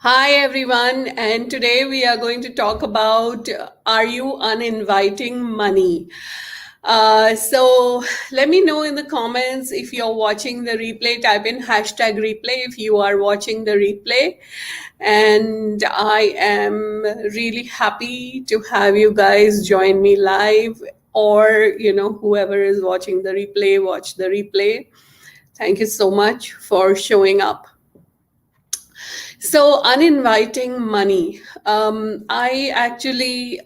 Hi everyone, and today we are going to talk about Are You Uninviting Money? So let me know in the comments if you're watching the replay. Type in hashtag replay if you are watching the replay. And I am really happy to have you guys join me live, or whoever is watching the replay, watch the replay. Thank you so much for showing up. So, uninviting money. I actually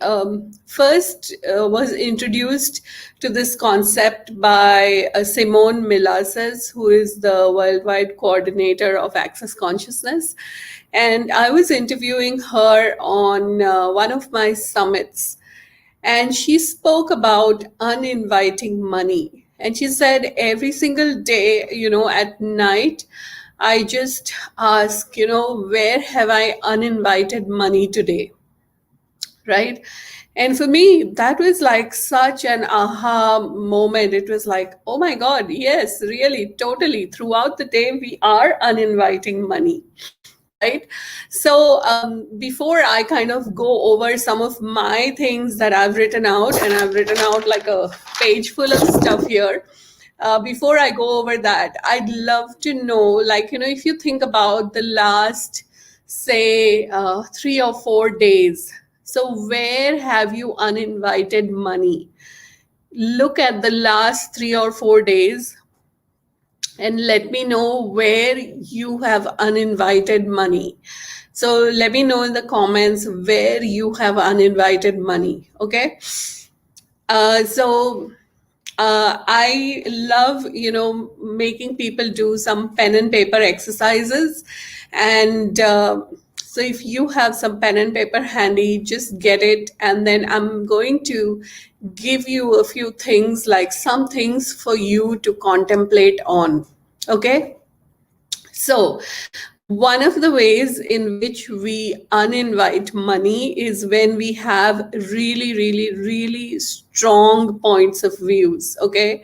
first was introduced to this concept by Simone Milasas, who is the worldwide coordinator of Access Consciousness. And I was interviewing her on one of my summits, and she spoke about uninviting money. And she said every single day, at night, I just ask, where have I uninvited money today? Right? And for me, that was like such an aha moment. It was like, oh my God, yes, really, totally. Throughout the day, we are uninviting money. Right. So before I kind of go over some of my things that I've written out, and I've written out like a page full of stuff here. Before I go over that, I'd love to know, like, if you think about the last, say, 3 or 4 days. So where have you uninvited money? Look at the last 3 or 4 days and let me know where you have uninvited money. So let me know in the comments where you have uninvited money. Okay. So I love, making people do some pen and paper exercises. And so if you have some pen and paper handy, just get it. And then I'm going to give you a few things, like some things for you to contemplate on. Okay. So, one of the ways in which we uninvite money is when we have really, really, really strong points of views. Okay.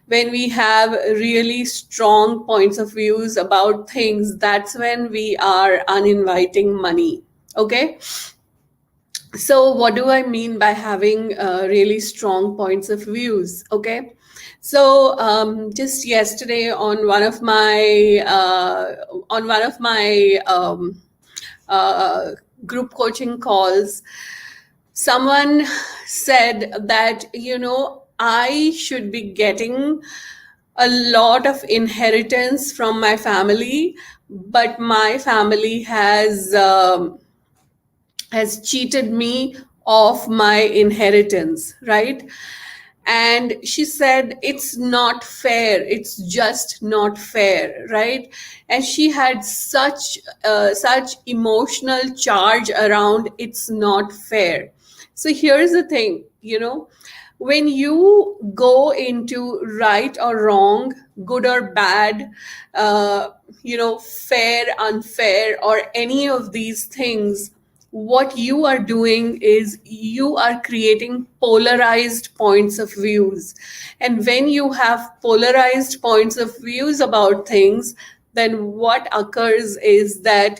When we have really strong points of views about things, that's when we are uninviting money. Okay. So what do I mean by having really strong points of views? Okay. So just yesterday on one of my uh, group coaching calls, someone said that, I should be getting a lot of inheritance from my family, but my family has cheated me of my inheritance, right? And she said it's not fair, it's just not fair, right? And she had such emotional charge around it's not fair. So here's the thing, when you go into right or wrong, good or bad, fair, unfair, or any of these things, what you are doing is you are creating polarized points of views. And when you have polarized points of views about things, then what occurs is that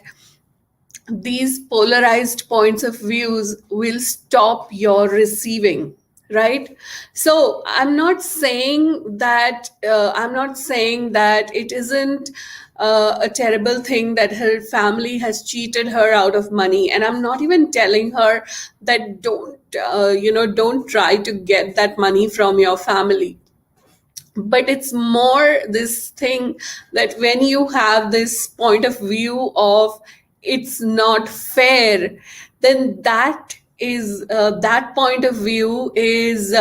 these polarized points of views will stop your receiving, right? So I'm not saying that it isn't a terrible thing that her family has cheated her out of money, and I'm not even telling her that don't try to get that money from your family. But it's more this thing that when you have this point of view of it's not fair, then that point of view is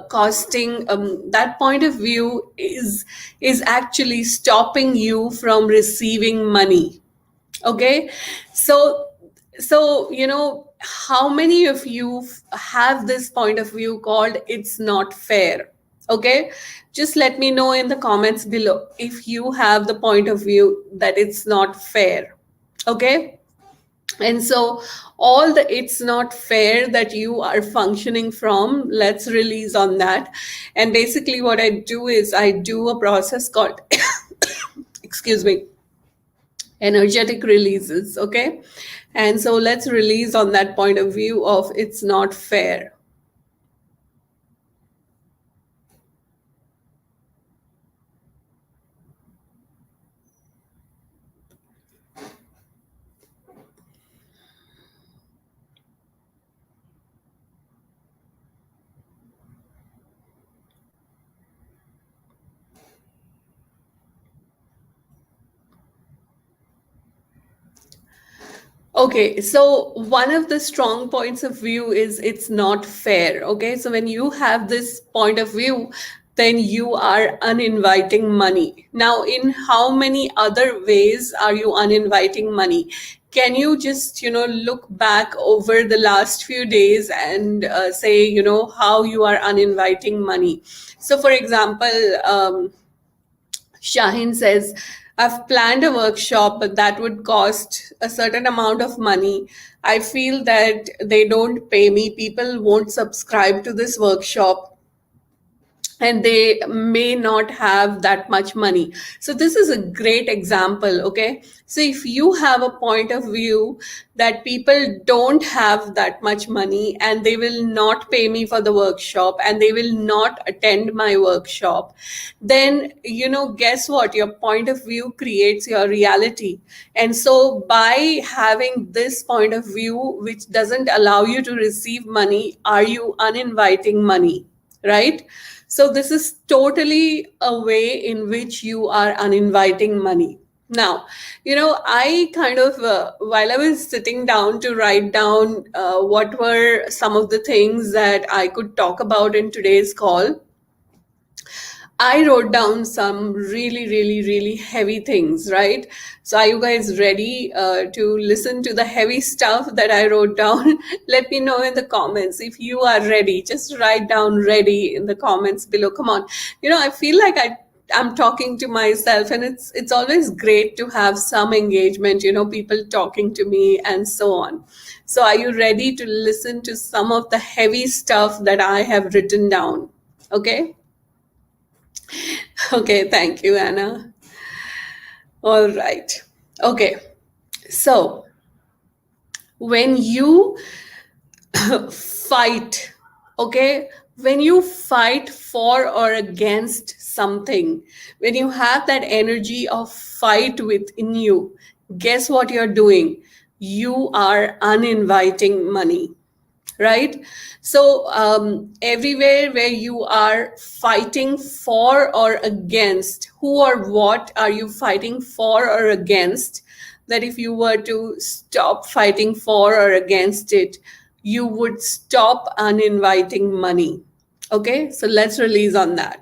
costing that point of view is actually stopping you from receiving money. Okay. So how many of you have this point of view called it's not fair? Okay, just let me know in the comments below if you have the point of view that it's not fair. Okay. And so all the it's not fair that you are functioning from, let's release on that. And basically what I do is I do a process called excuse me, energetic releases. Okay, and so let's release on that point of view of it's not fair. Okay, so one of the strong points of view is it's not fair. Okay, so when you have this point of view, then you are uninviting money. Now, in how many other ways are you uninviting money? Can you just, look back over the last few days and say, how you are uninviting money? So, for example, Shaheen says, I've planned a workshop, but that would cost a certain amount of money. I feel that they don't pay me. People won't subscribe to this workshop and they may not have that much money. So this is a great example. Okay, so if you have a point of view that people don't have that much money and they will not pay me for the workshop and they will not attend my workshop, then guess what, your point of view creates your reality. And so by having this point of view which doesn't allow you to receive money, are you uninviting money, right? So this is totally a way in which you are uninviting money. Now, I kind of, while I was sitting down to write down what were some of the things that I could talk about in today's call, I wrote down some really, really, really heavy things, right? So, are you guys ready to listen to the heavy stuff that I wrote down? Let me know in the comments if you are ready. Just write down ready in the comments below. Come on. I feel like I'm talking to myself, and it's always great to have some engagement, people talking to me and so on. So, are you ready to listen to some of the heavy stuff that I have written down? Okay. Okay, thank you, Anna. All right. Okay, so when you fight, okay, when you fight for or against something, when you have that energy of fight within you, guess what you're doing? You are uninviting money, right? So everywhere where you are fighting for or against, who or what are you fighting for or against, that if you were to stop fighting for or against it, you would stop uninviting money. Okay, so let's release on that.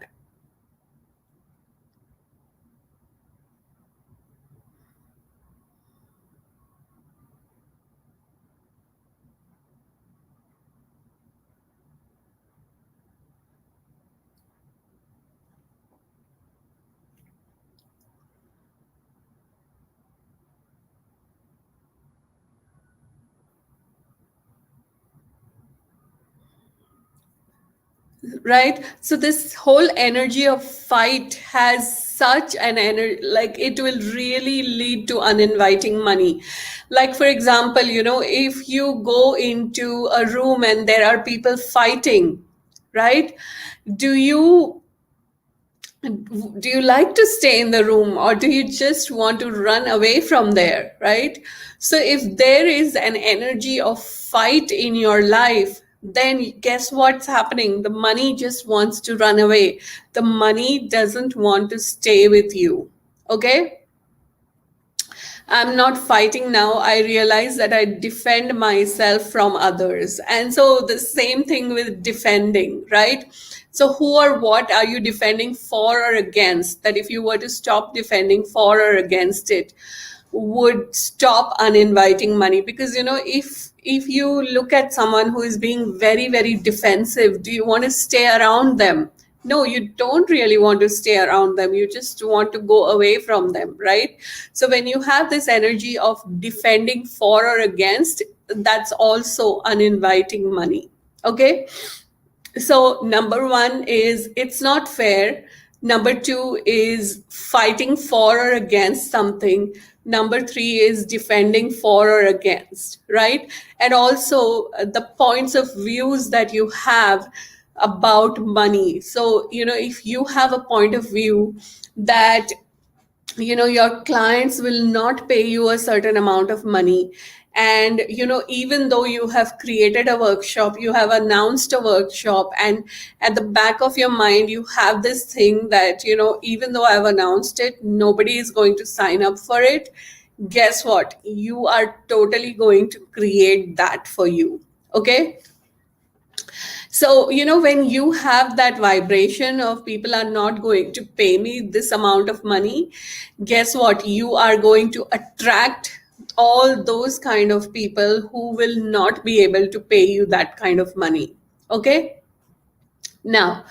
Right, so this whole energy of fight has such an energy, like it will really lead to uninviting money. Like for example, if you go into a room and there are people fighting, right, do you do you like to stay in the room or do you just want to run away from there, right? So if there is an energy of fight in your life, then guess what's happening? The money just wants to run away. The money doesn't want to stay with you. Okay, I'm not fighting now. I realize that I defend myself from others. And so the same thing with defending, right? So who or what are you defending for or against? That if you were to stop defending for or against it, would stop uninviting money. Because if you look at someone who is being very, very defensive, do you want to stay around them? No, you don't really want to stay around them. You just want to go away from them, right? So when you have this energy of defending for or against, that's also uninviting money. Okay, so number one is it's not fair. Number two is fighting for or against something. Number three is defending for or against, right? And also the points of views that you have about money. So, if you have a point of view that your clients will not pay you a certain amount of money, and even though you have created a workshop, you have announced a workshop, and at the back of your mind you have this thing that even though I've announced it, nobody is going to sign up for it. Guess what? You are totally going to create that for you. Okay. So, when you have that vibration of people are not going to pay me this amount of money, guess what? You are going to attract all those kind of people who will not be able to pay you that kind of money. Okay. Now,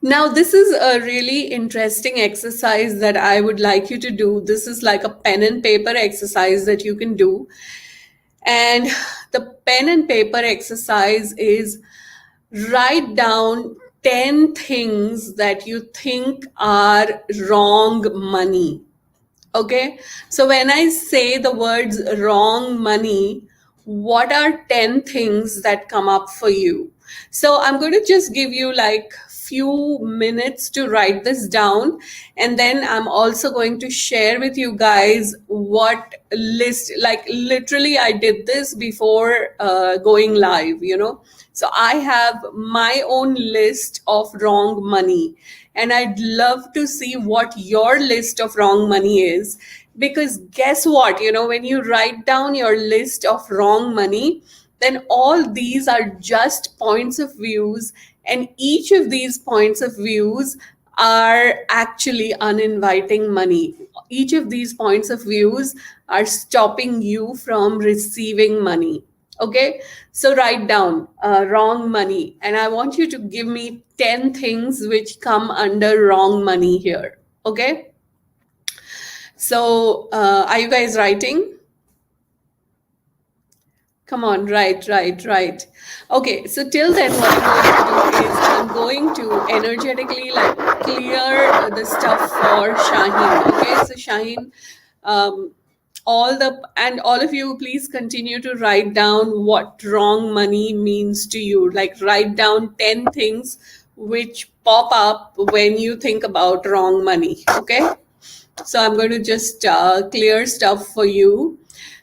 this is a really interesting exercise that I would like you to do. This is like a pen and paper exercise that you can do. And the pen and paper exercise is write down 10 things that you think are wrong money. Okay. So when I say the words wrong money, what are 10 things that come up for you? So I'm going to just give you like few minutes to write this down, and then I'm also going to share with you guys what list, like literally I did this before going live, so I have my own list of wrong money, and I'd love to see what your list of wrong money is. Because guess what? When you write down your list of wrong money, then all these are just points of views, and each of these points of views are actually uninviting money. Each of these points of views are stopping you from receiving money. Okay. So write down wrong money, and I want you to give me 10 things which come under wrong money here. Okay. So are you guys writing? Come on, right. Okay, so till then, what I'm going to do is I'm going to energetically like clear the stuff for Shaheen. Okay, so Shaheen, um, all of you, please continue to write down what wrong money means to you. Like write down 10 things which pop up when you think about wrong money. Okay, so I'm going to just clear stuff for you.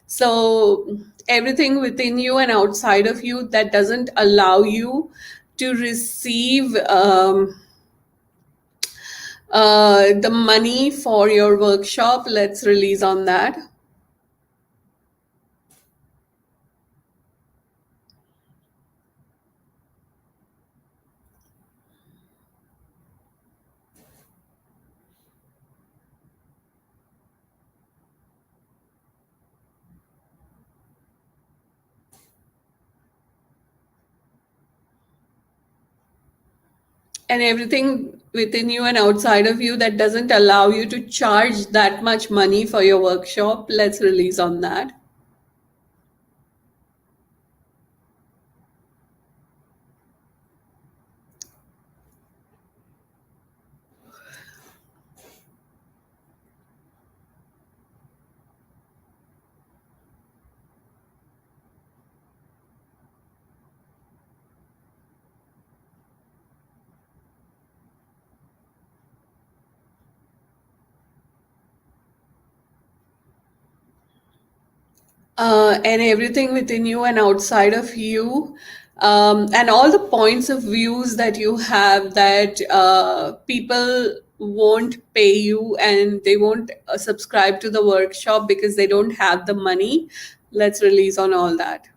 So everything within you and outside of you that doesn't allow you to receive the money for your workshop, let's release on that. And everything within you and outside of you that doesn't allow you to charge that much money for your workshop, let's release on that. And everything within you and outside of you, and all the points of views that you have that people won't pay you and they won't subscribe to the workshop because they don't have the money. Let's release on all that.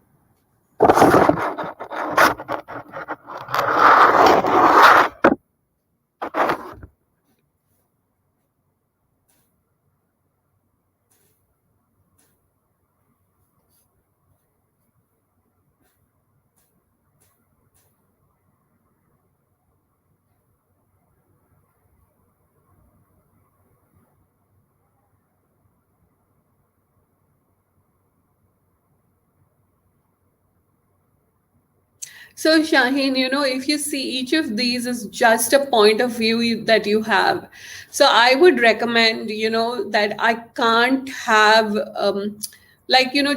So, Shaheen, if you see, each of these is just a point of view that you have. So, I would recommend, that I can't have,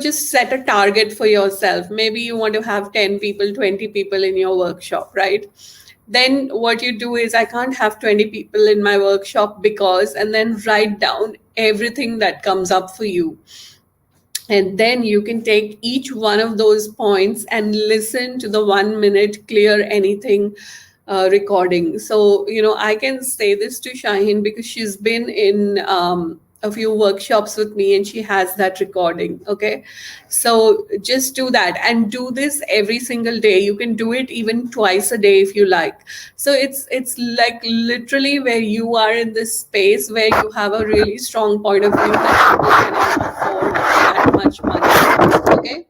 just set a target for yourself. Maybe you want to have 10 people, 20 people in your workshop, right? Then what you do is, I can't have 20 people in my workshop because, and then write down everything that comes up for you, and then you can take each one of those points and listen to the 1 minute clear anything recording. So, I can say this to Shaheen because she's been in a few workshops with me and she has that recording. Okay. So just do that and do this every single day. You can do it even twice a day if you like. So it's like literally where you are in this space where you have a really strong point of view that people cannot afford that much money. Okay.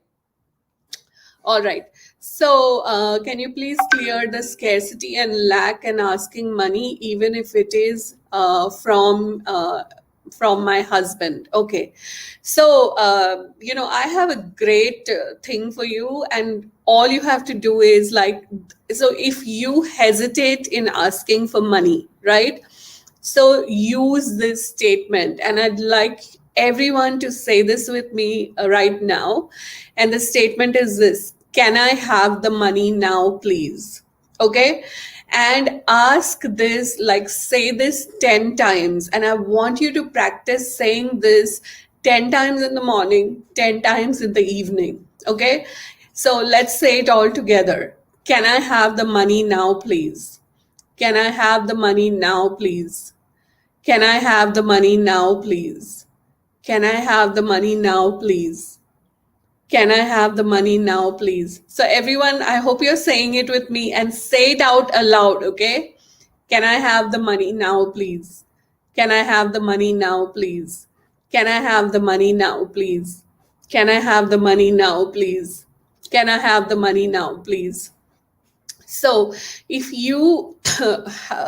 All right. So, can you please clear the scarcity and lack and asking money, even if it is from my husband? Okay. So, I have a great thing for you, and all you have to do is like, so if you hesitate in asking for money, right? So use this statement, and I'd like everyone to say this with me right now. And the statement is this: can I have the money now, please? Okay. And ask this, like, say this 10 times. And I want you to practice saying this 10 times in the morning, 10 times in the evening. Okay. So let's say it all together. Can I have the money now, please? Can I have the money now, please? Can I have the money now, please? Can I have the money now, please? Can I have the money now, please? So, everyone, I hope you're saying it with me and say it out aloud, okay? Can I have the money now, please? Can I have the money now, please? Can I have the money now, please? Can I have the money now, please? Can I have the money now, please? So, if you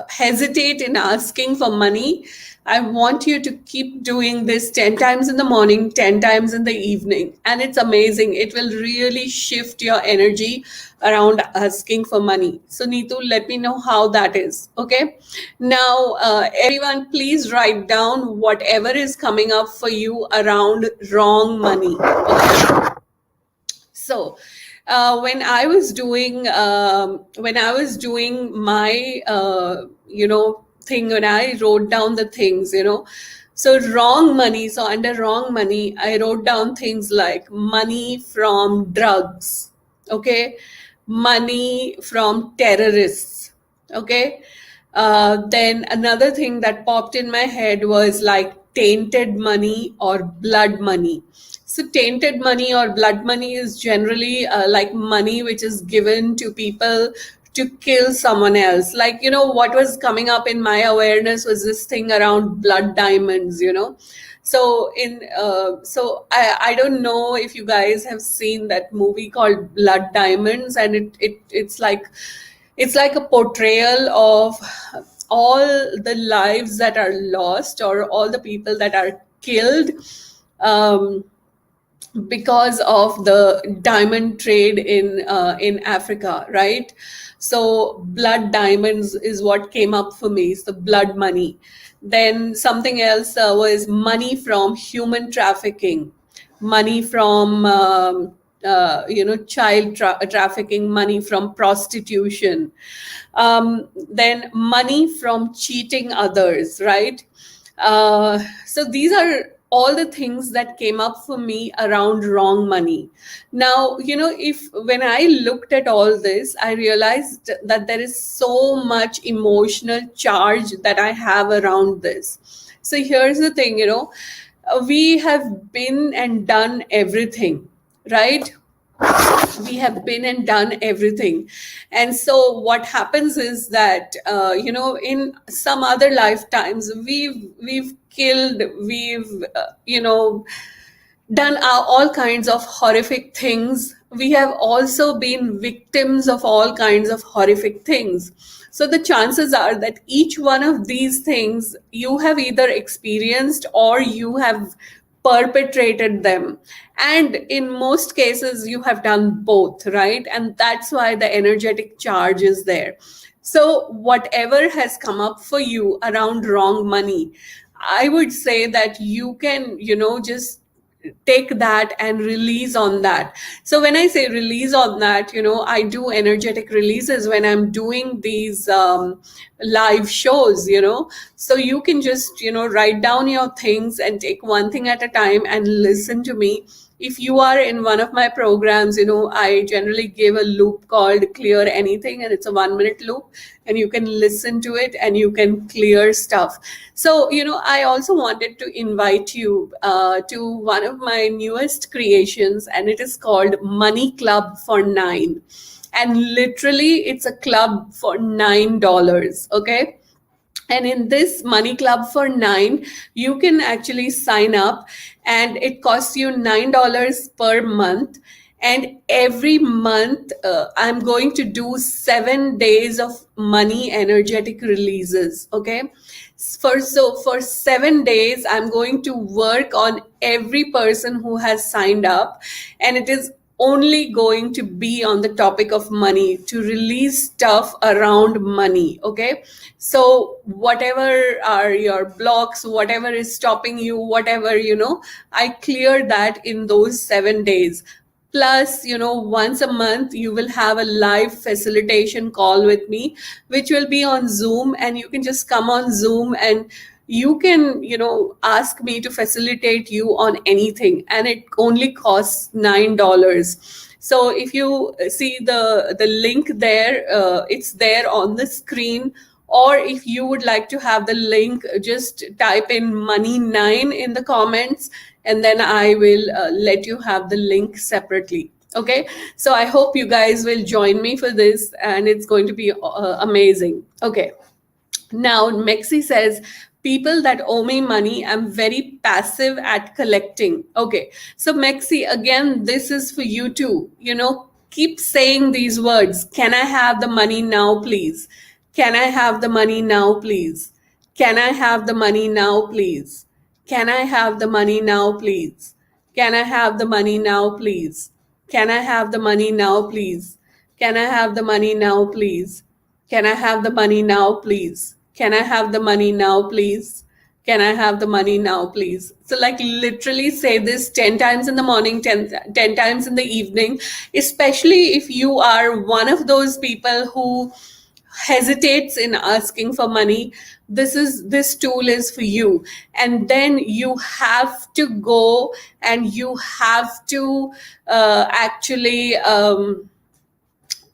hesitate in asking for money, I want you to keep doing this 10 times in the morning, 10 times in the evening. And it's amazing. It will really shift your energy around asking for money. So, Neetu, let me know how that is. Okay. Now, everyone, please write down whatever is coming up for you around wrong money. Okay. So, when I was doing my thing, when I wrote down the things, so wrong money. So under wrong money, I wrote down things like money from drugs, okay, money from terrorists, okay. Then another thing that popped in my head was like tainted money or blood money. So, tainted money or blood money is generally like money which is given to people to kill someone else. Like, what was coming up in my awareness was this thing around blood diamonds. So, I don't know if you guys have seen that movie called Blood Diamonds, and it's like a portrayal of all the lives that are lost or all the people that are killed. Um, because of the diamond trade in Africa, right? So blood diamonds is what came up for me. So blood money. Then something else was money from human trafficking, money from child trafficking, money from prostitution, then money from cheating others, right? So these are all the things that came up for me around wrong money. Now, if when I looked at all this, I realized that there is so much emotional charge that I have around this. So here's the thing, we have been and done everything, right? We have been and done everything. And so what happens is that in some other lifetimes we've killed, we've done all kinds of horrific things. We have also been victims of all kinds of horrific things. So the chances are that each one of these things you have either experienced or you have perpetrated them. And in most cases, you have done both, right? And that's why the energetic charge is there. So, whatever has come up for you around wrong money, I would say that you can, just take that and release on that. So when I say release on that, I do energetic releases when I'm doing these live shows, so you can just, write down your things and take one thing at a time and listen to me. If you are in one of my programs, I generally give a loop called Clear Anything, and it's a 1 minute loop, and you can listen to it and you can clear stuff. So, I also wanted to invite you to one of my newest creations, and it is called Money Club for Nine. And literally, it's a club for $9. Okay. And in this money club for nine, you can actually sign up, and it costs you $9 per month. And every month, I'm going to do 7 days of money energetic releases. Okay. For 7 days, I'm going to work on every person who has signed up, and it is only going to be on the topic of money, to release stuff around money. Okay. So whatever are your blocks, whatever is stopping you, whatever, I clear that in those 7 days. Plus, once a month, you will have a live facilitation call with me, which will be on Zoom, and you can just come on Zoom and you can, ask me to facilitate you on anything, and it only costs $9. So if you see the link there, it's there on the screen. Or if you would like to have the link, just type in money 9 in the comments, and then I will let you have the link separately. Okay. So I hope you guys will join me for this, and it's going to be amazing. Okay. Now, Mexi says, people that owe me money, I'm very passive at collecting. Okay. So, Mexi, again, this is for you too. Keep saying these words. Can I have the money now, please? Can I have the money now, please? Can I have the money now, please? Can I have the money now, please? Can I have the money now, please? Can I have the money now, please? Can I have the money now, please? Can I have the money now, please? Can I have the money now, please? Can I have the money now, please? So, like, literally say this 10 times in the morning, 10 times in the evening, especially if you are one of those people who hesitates in asking for money. This tool is for you. And then you have to go and you have to actually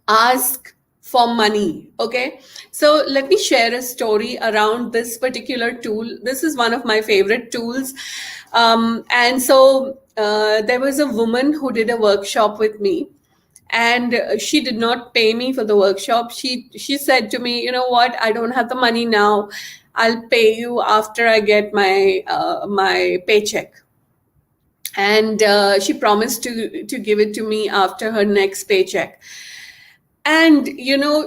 ask for money. Okay. So let me share a story around this particular tool. This is one of my favorite tools. And so there was a woman who did a workshop with me, and she did not pay me for the workshop. She said to me, you know what, I don't have the money now. I'll pay you after I get my paycheck. And she promised to give it to me after her next paycheck. And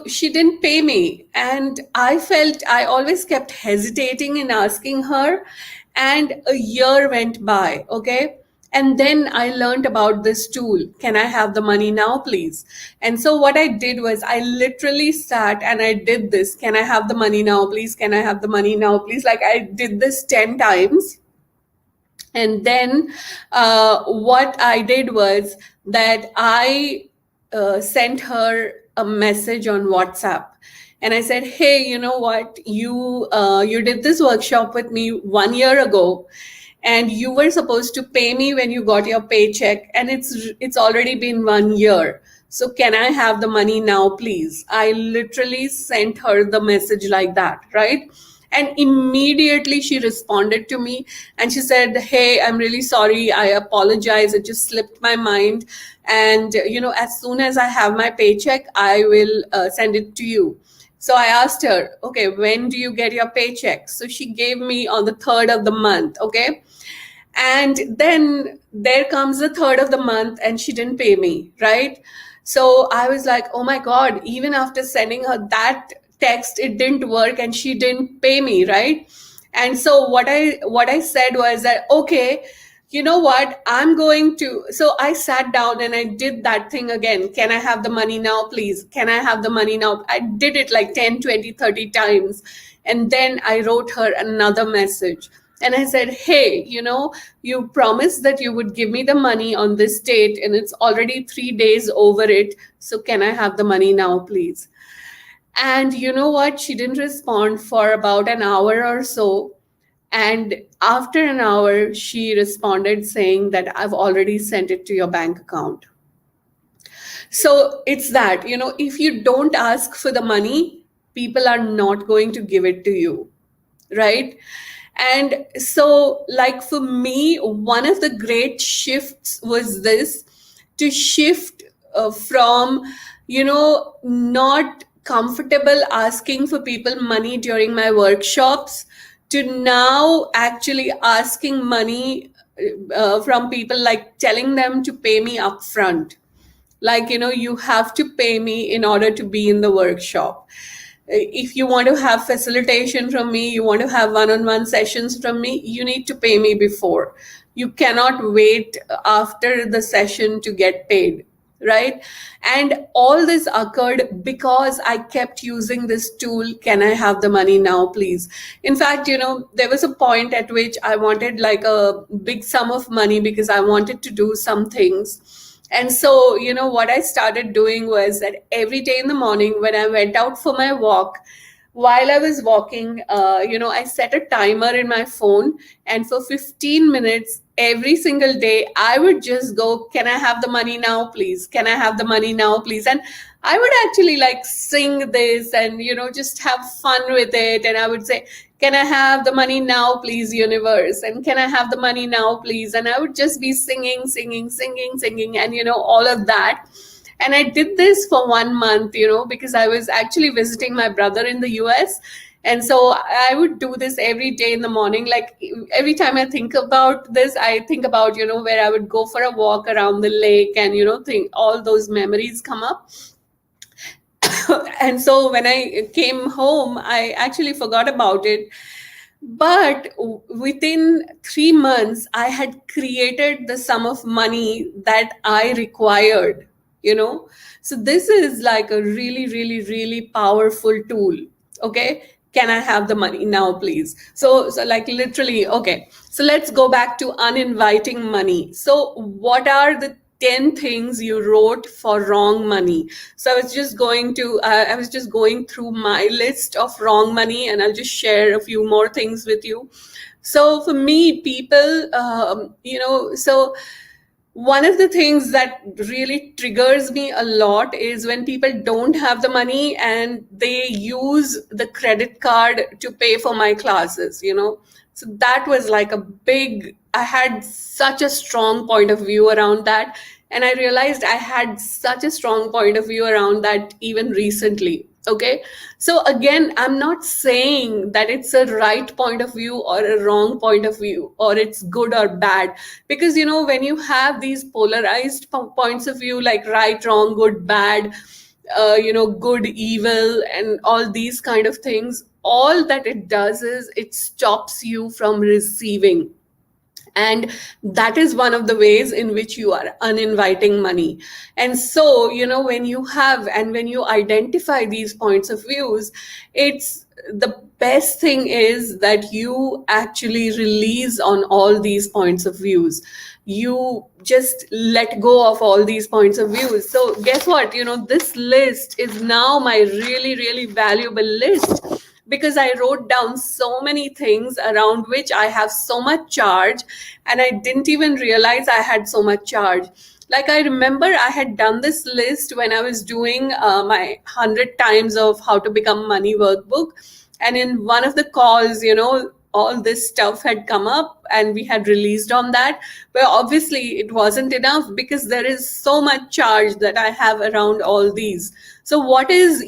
she didn't pay me, and I always kept hesitating in asking her. And a year went by. Okay. And then I learned about this tool. Can I have the money now, please? And so what I did was, I literally sat and I did this. Can I have the money now, please? Can I have the money now, please? Like, I did this 10 times. And then what I did was that I sent her a message on WhatsApp. And I said, hey, you know what? You did this workshop with me 1 year ago, and you were supposed to pay me when you got your paycheck, and it's already been 1 year. So can I have the money now, please? I literally sent her the message like that, right? And immediately she responded to me and she said, hey, I'm really sorry. I apologize. It just slipped my mind. And, as soon as I have my paycheck, I will send it to you. So I asked her, okay, when do you get your paycheck? So she gave me on the 3rd of the month. Okay. And then there comes the 3rd of the month and she didn't pay me, right? So I was like, oh my God, even after sending her that text, it didn't work and she didn't pay me, right? And so what I said was that, okay, you know what, I'm going to. So I sat down and I did that thing again. Can I have the money now, please? Can I have the money now? I did it like 10, 20, 30 times. And then I wrote her another message. And I said, hey, you promised that you would give me the money on this date, and it's already 3 days over it. So can I have the money now, please? And you know what? She didn't respond for about an hour or so. And after an hour, she responded saying that I've already sent it to your bank account. So it's that, if you don't ask for the money, people are not going to give it to you, right? And so, like for me, one of the great shifts was this, to shift from, not comfortable asking for people money during my workshops to now actually asking money from people, like telling them to pay me upfront. Like, you have to pay me in order to be in the workshop. If you want to have facilitation from me, you want to have one-on-one sessions from me, you need to pay me before. You cannot wait after the session to get paid, right? And all this occurred because I kept using this tool, can I have the money now, please? In fact, there was a point at which I wanted like a big sum of money because I wanted to do some things. And so, what I started doing was that every day in the morning when I went out for my walk, while I was walking, I set a timer in my phone. And for 15 minutes every single day, I would just go, can I have the money now, please? Can I have the money now, please? And I would actually like sing this and, just have fun with it. And I would say, can I have the money now, please, universe? And can I have the money now, please? And I would just be singing, singing, singing, singing, and, all of that. And I did this for 1 month, because I was actually visiting my brother in the US. And so I would do this every day in the morning. Like every time I think about this, I think about, where I would go for a walk around the lake and, think all those memories come up. And so when I came home, I actually forgot about it. But within 3 months, I had created the sum of money that I required, So this is like a really, really, really powerful tool. Okay. Can I have the money now, please? So like literally, okay. So let's go back to uninviting money. So what are the 10 things you wrote for wrong money? So I was just going through my list of wrong money, and I'll just share a few more things with you. So for me, people, so one of the things that really triggers me a lot is when people don't have the money and they use the credit card to pay for my classes. So that was like I had such a strong point of view around that. And I realized I had such a strong point of view around that even recently. Okay. So again, I'm not saying that it's a right point of view or a wrong point of view, or it's good or bad. Because, when you have these polarized points of view, like right, wrong, good, bad, good, evil, and all these kind of things, all that it does is it stops you from receiving. And that is one of the ways in which you are uninviting money. And so, when you identify these points of views, it's the best thing is that you actually release on all these points of views. You just let go of all these points of views. So guess what? This list is now my really, really valuable list, because I wrote down so many things around which I have so much charge, and I didn't even realize I had so much charge. Like I remember I had done this list when I was doing my 100 times of how to become money workbook. And in one of the calls, all this stuff had come up and we had released on that. But obviously it wasn't enough, because there is so much charge that I have around all these. So what is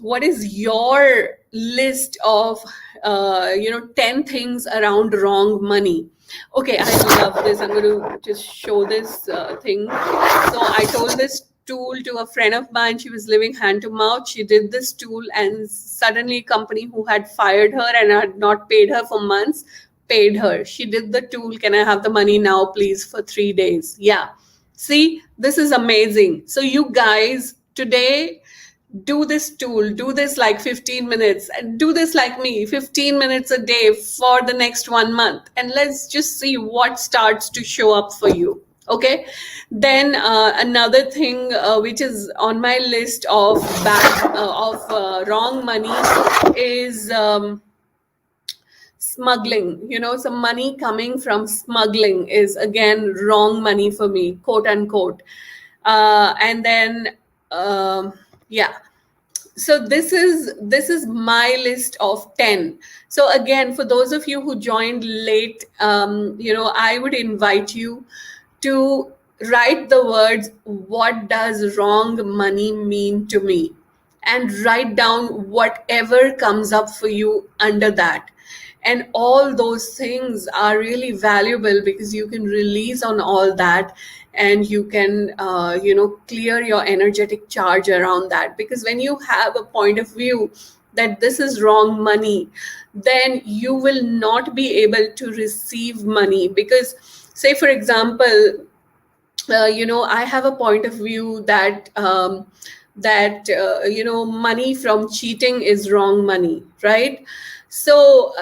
what is your list of 10 things around wrong money? Okay, I love this. I'm going to just show this thing. So I told this tool to a friend of mine. She was living hand to mouth. She did this tool, and suddenly, a company who had fired her and had not paid her for months paid her. She did the tool. Can I have the money now, please, for 3 days? Yeah. See, this is amazing. So, you guys, today, do this tool, do this like 15 minutes, and do this like me, 15 minutes a day for the next 1 month, and let's just see what starts to show up for you. Okay. Then another thing which is on my list of wrong money is smuggling. Some money coming from smuggling is again wrong money for me, quote unquote. And then yeah, so this is my list of 10. So again, for those of you who joined late, I would invite you to write the words, what does wrong money mean to me, and write down whatever comes up for you under that. And all those things are really valuable because you can release on all that, and you can clear your energetic charge around that. Because when you have a point of view that this is wrong money, then you will not be able to receive money. Because, say for example, I have a point of view that money from cheating is wrong money, right? So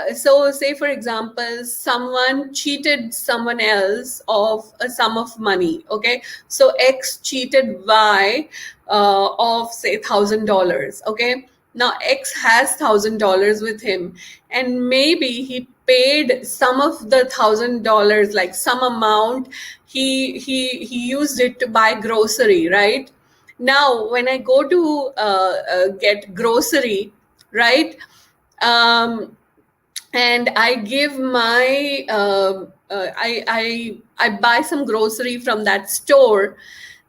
say for example, someone cheated someone else of a sum of money. Okay, so X cheated Y of say $1,000. Okay, now X has $1,000 with him, and maybe he paid some of the $1,000, like some amount. He used it to buy grocery, right? Now when I go to get grocery, right, um, and I give my I buy some grocery from that store,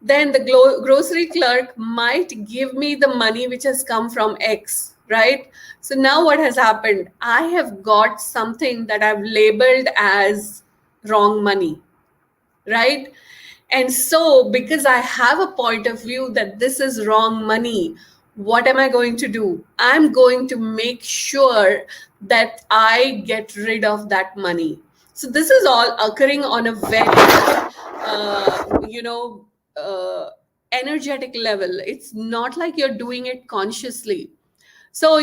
then the grocery clerk might give me the money which has come from X, right? So now what has happened? I have got something that I've labeled as wrong money, right? And so, because I have a point of view that this is wrong money, what am I going to do? I'm going to make sure that I get rid of that money. So, this is all occurring on a very, uh, you know, uh, energetic level. It's not like you're doing it consciously. So,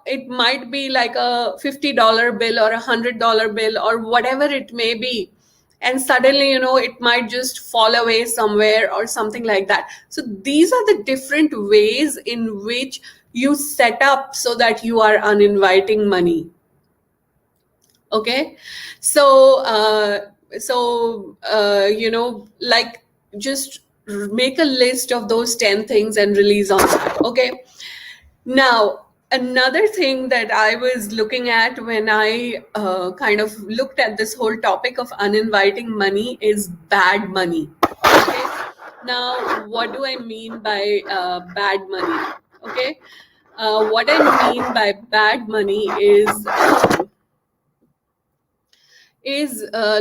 it might be like a $50 bill or $100 bill or whatever it may be. And suddenly, it might just fall away somewhere or something like that. So, these are the different ways in which you set up so that you are uninviting money. Okay. So like, just make a list of those 10 things and release on that. Okay. Now, another thing that I was looking at when I kind of looked at this whole topic of uninviting money is bad money. Okay. Now, what do I mean by bad money? Okay. What I mean by bad money is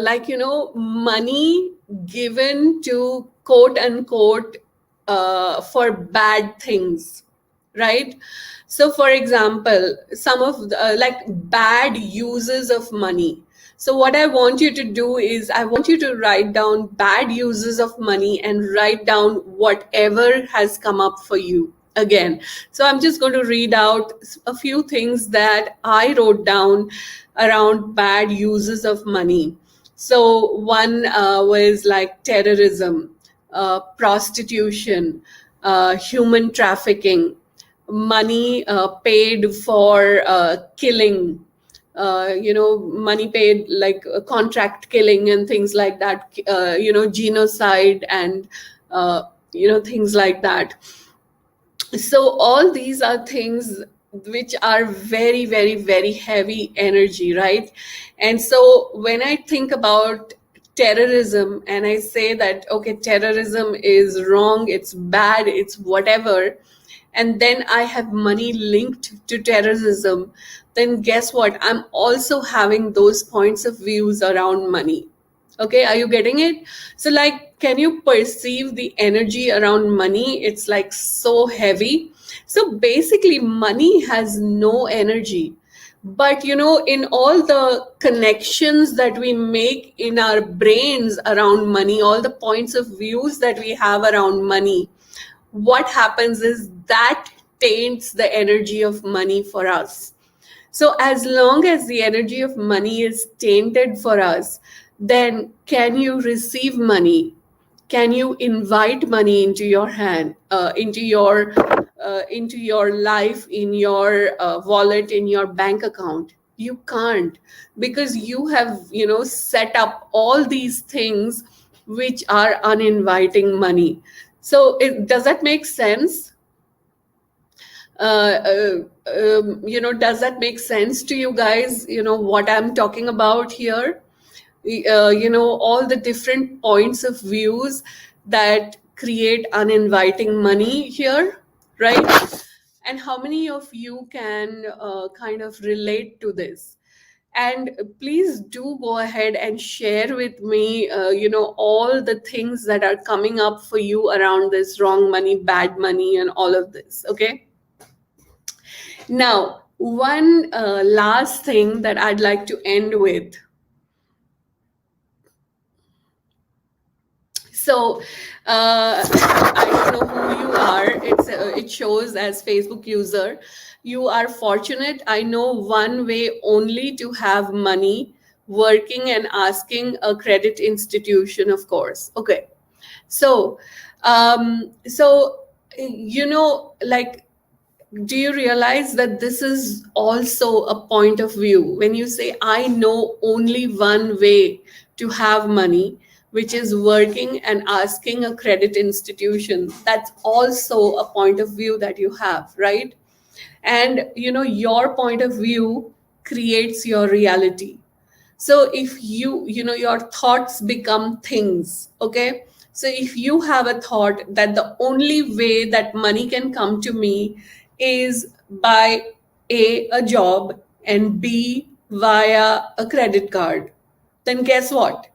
like, money given to quote unquote for bad things, right? So for example, some of the like bad uses of money. So what I want you to do is I want you to write down bad uses of money and write down whatever has come up for you again. So I'm just going to read out a few things that I wrote down around bad uses of money. So one was like terrorism, prostitution, human trafficking, money paid for killing, money paid like contract killing and things like that, genocide and, things like that. So all these are things which are very, very, very heavy energy, right? And so when I think about terrorism and I say that, okay, terrorism is wrong, it's bad, it's whatever, and then I have money linked to terrorism, then guess what? I'm also having those points of views around money. Okay, are you getting it? So like can you perceive the energy around money? It's like so heavy. So basically, money has no energy. But in all the connections that we make in our brains around money, all the points of views that we have around money, what happens is that taints the energy of money for us. So, as long as the energy of money is tainted for us, then can you receive money? Can you invite money into your hand, into your life, in your wallet, in your bank account? You can't, because you have set up all these things which are uninviting money. So, does that make sense? Does that make sense to you guys? What I'm talking about here? All the different points of views that create uninviting money here, right? And how many of you can kind of relate to this? And please do go ahead and share with me, all the things that are coming up for you around this wrong money, bad money, and all of this. Okay. Now, one last thing that I'd like to end with. So, I don't know who you are. It shows as Facebook user. You are fortunate. I know one way only to have money, working and asking a credit institution, of course. Okay. So, like, do you realize that this is also a point of view? When you say, I know only one way to have money, which is working and asking a credit institution, that's also a point of view that you have, right? And your point of view creates your reality. So if your thoughts become things. Okay. So if you have a thought that the only way that money can come to me is by a job, and B, via a credit card, then guess what?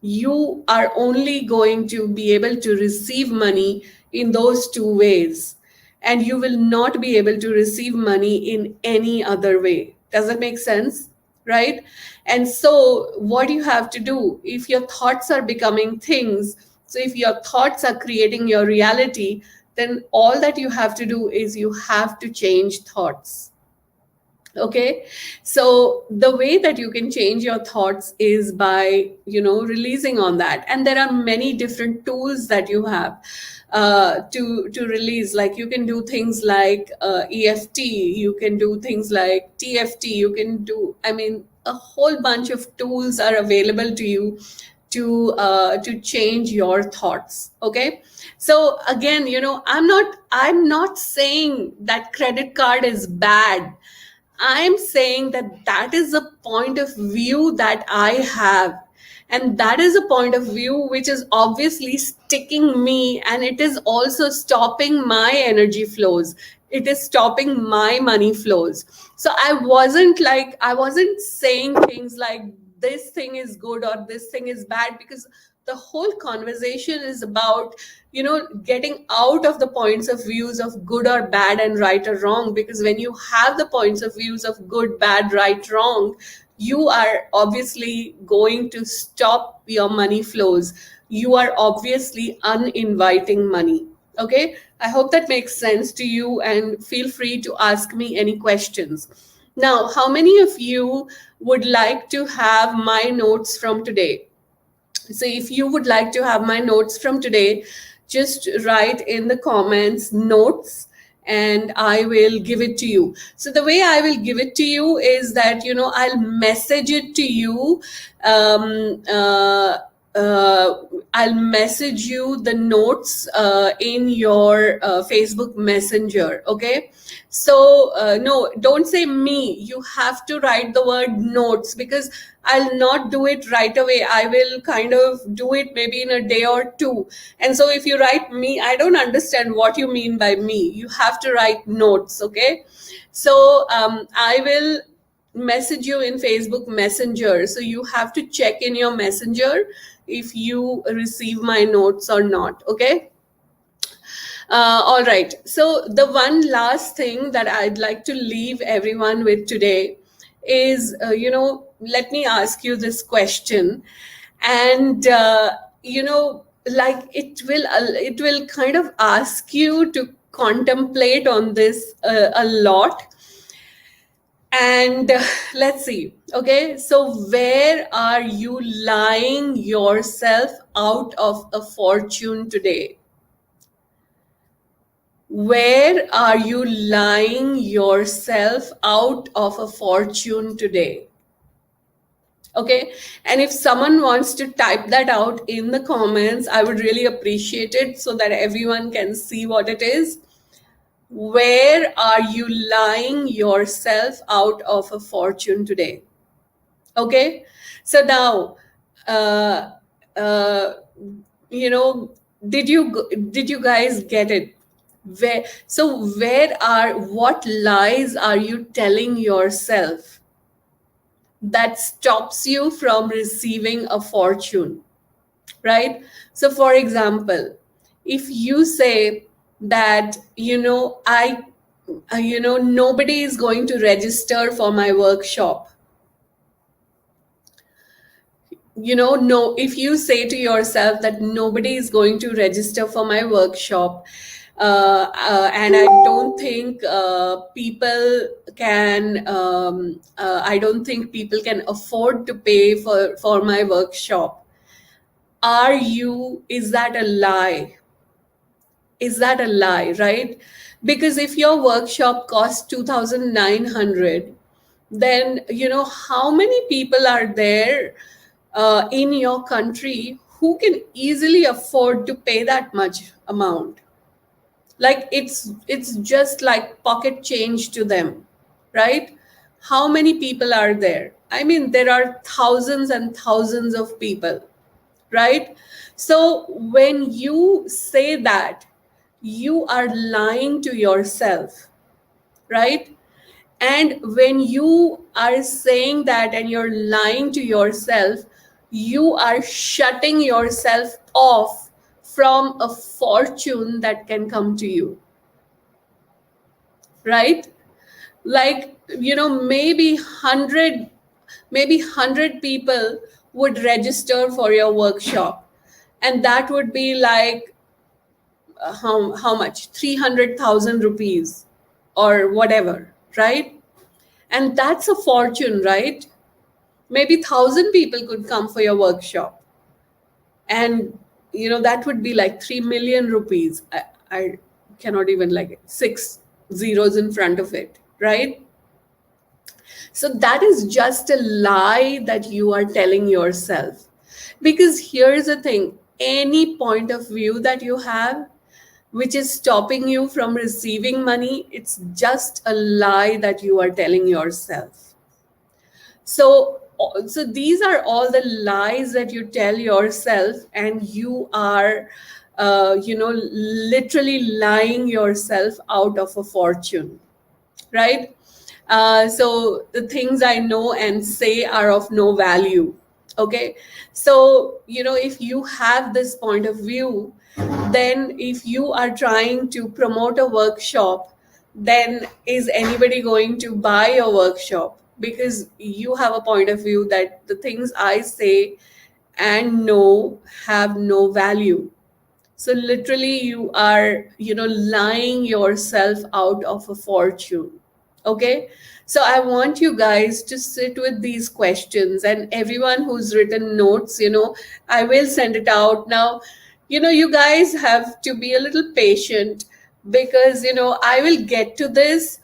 You are only going to be able to receive money in those two ways, and you will not be able to receive money in any other way. Does that make sense? Right? And so what you have to do, if your thoughts are becoming things, so if your thoughts are creating your reality, then all that you have to do is you have to change thoughts. Okay. So the way that you can change your thoughts is by releasing on that. And there are many different tools that you have to release. Like, you can do things like EFT, you can do things like TFT, you can do, I mean, a whole bunch of tools are available to you to change your thoughts. Okay. So again, I'm not saying that credit card is bad. I'm saying that that is a point of view that I have. And that is a point of view which is obviously sticking me, and it is also stopping my energy flows. It is stopping my money flows. So I wasn't saying things like this thing is good or this thing is bad, because the whole conversation is about getting out of the points of views of good or bad and right or wrong. Because when you have the points of views of good, bad, right, wrong, you are obviously going to stop your money flows. You are obviously uninviting money. Okay. I hope that makes sense to you, and feel free to ask me any questions. Now, how many of you would like to have my notes from today? So if you would like to have my notes from today, just write in the comments notes, and I will give it to you. So the way I will give it to you is that, I'll message it to you. Um, uh, uh, I'll message you the notes in your Facebook Messenger. Okay. So, no, don't say me. You have to write the word notes, because I'll not do it right away. I will kind of do it maybe in a day or two. And so if you write me, I don't understand what you mean by me. You have to write notes. Okay. So I will message you in Facebook Messenger. So you have to check in your messenger if you receive my notes or not. Okay. All right. So the one last thing that I'd like to leave everyone with today is, let me ask you this question, and like it will kind of ask you to contemplate on this a lot. And let's see. Okay, so where are you lying yourself out of a fortune today? Where are you lying yourself out of a fortune today? Okay, and if someone wants to type that out in the comments, I would really appreciate it so that everyone can see what it is. Where are you lying yourself out of a fortune today? Okay, so now, uh, uh, you know, did you guys get it? What lies are you telling yourself that stops you from receiving a fortune, right? So for example, if you say that, nobody is going to register for my workshop, no, if you say to yourself that nobody is going to register for my workshop, and I don't think people can I don't think people can afford to pay for my workshop, is that a lie? Is that a lie, right? Because if your workshop costs 2,900, then how many people are there in your country who can easily afford to pay that much amount? Like it's just like pocket change to them, right? How many people are there? I mean, there are thousands and thousands of people, right? So when you say that, you are lying to yourself, right? And when you are saying that and you're lying to yourself, you are shutting yourself off from a fortune that can come to you, right? Like, maybe 100 people would register for your workshop, and that would be like how much? 300,000 rupees or whatever, right? And that's a fortune, right? Maybe 1,000 people could come for your workshop, and that would be like 3 million rupees. I cannot even, like, six zeros in front of it, right? So that is just a lie that you are telling yourself. Because here's the thing, any point of view that you have which is stopping you from receiving money, it's just a lie that you are telling yourself. So these are all the lies that you tell yourself, and you are literally lying yourself out of a fortune, right? So the things I know and say are of no value. Okay, so if you have this point of view, then if you are trying to promote a workshop, then is anybody going to buy your workshop? Because you have a point of view that the things I say and know have no value. So literally you are lying yourself out of a fortune. Okay, so I want you guys to sit with these questions, and everyone who's written notes, I will send it out now. You guys have to be a little patient, because I will get to this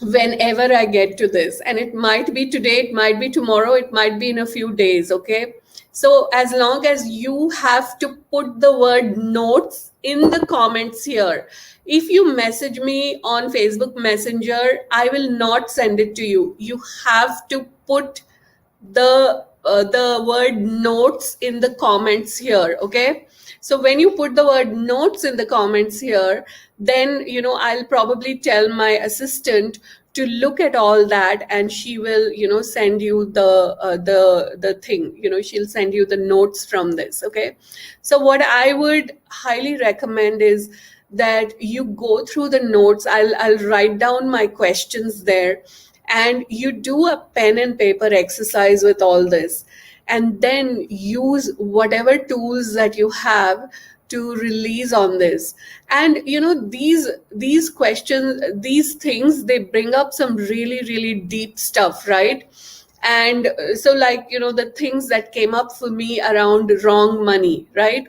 whenever I get to this. And it might be today, it might be tomorrow, it might be in a few days. Okay. So as long as you have to put the word notes in the comments here, if you message me on Facebook Messenger, I will not send it to you. You have to put the word notes in the comments here. Okay. So when you put the word notes in the comments here, then I'll probably tell my assistant to look at all that, and she will, send you the thing. She'll send you the notes from this. Okay, so what I would highly recommend is that you go through the notes. I'll write down my questions there, and you do a pen and paper exercise with all this, and then use whatever tools that you have to release on this. And these questions, these things, they bring up some really really deep stuff, right? And so, like, the things that came up for me around wrong money, right?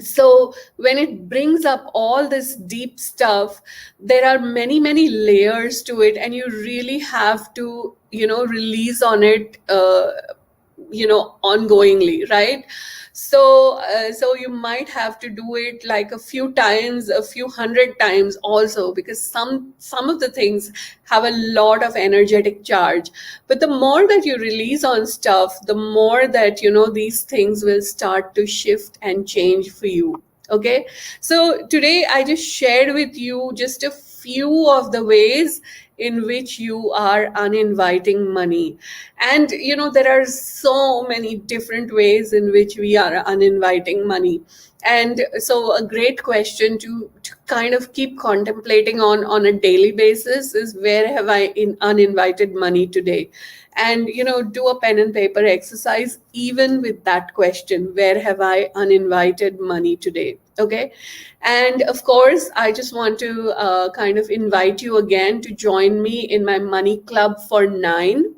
So when it brings up all this deep stuff, there are many many layers to it, and you really have to release on it ongoingly, right? So you might have to do it like a few times, a few hundred times also, because some of the things have a lot of energetic charge. But the more that you release on stuff, the more that these things will start to shift and change for you. Okay, so today I just shared with you just a few of the ways in which you are uninviting money. And there are so many different ways in which we are uninviting money. And so a great question to kind of keep contemplating on a daily basis is, where have I uninvited money today? And do a pen and paper exercise even with that question, where have I uninvited money today? Okay, and of course I just want to kind of invite you again to join me in my money club for 9.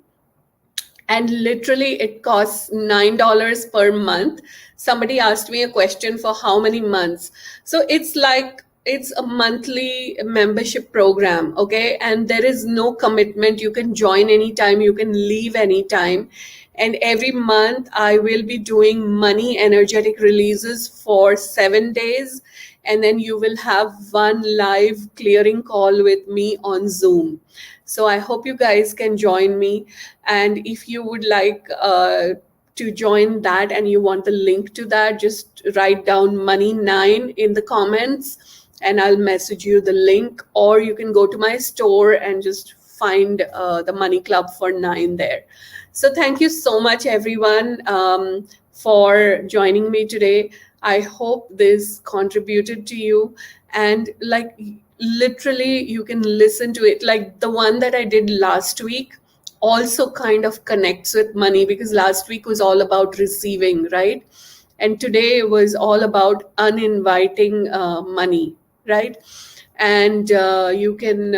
And literally it costs $9 per month. Somebody asked me a question for how many months. So it's a monthly membership program. Okay, and there is no commitment. You can join anytime, you can leave anytime. And every month I will be doing money energetic releases for 7 days, and then you will have one live clearing call with me on Zoom. So I hope you guys can join me. And if you would like to join that and you want the link to that, just write down money 9 in the comments and I'll message you the link. Or you can go to my store and just find the money club for 9 there. So thank you so much, everyone, for joining me today. I hope this contributed to you. And like, literally, you can listen to it. Like the one that I did last week also kind of connects with money, because last week was all about receiving, right? And today was all about uninviting money, right? And you can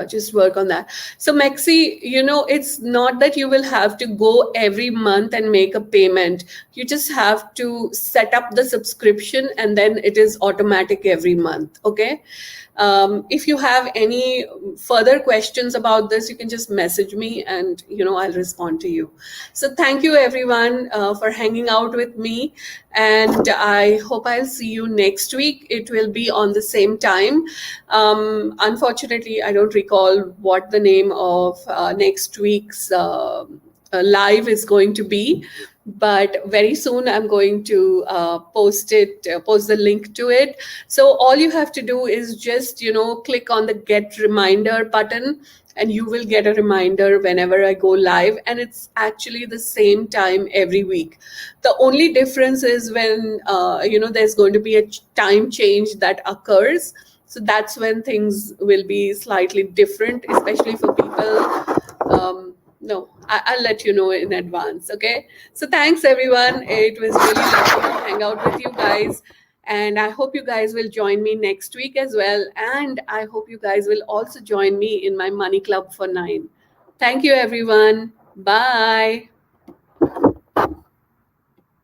just work on that. So Maxi, it's not that you will have to go every month and make a payment. You just have to set up the subscription and then it is automatic every month. Okay, if you have any further questions about this, you can just message me and I'll respond to you. So thank you, everyone, for hanging out with me, and I hope I'll see you next week. It will be on the same time. Unfortunately, I don't recall what the name of next week's live is going to be, but very soon I'm going to post the link to it. So all you have to do is just click on the get reminder button, and you will get a reminder whenever I go live. And it's actually the same time every week. The only difference is when there's going to be a time change that occurs. So that's when things will be slightly different, especially for people. No, I'll let you know in advance. Okay. So thanks, everyone. It was really lovely to hang out with you guys. And I hope you guys will join me next week as well. And I hope you guys will also join me in my money club for 9. Thank you, everyone. Bye.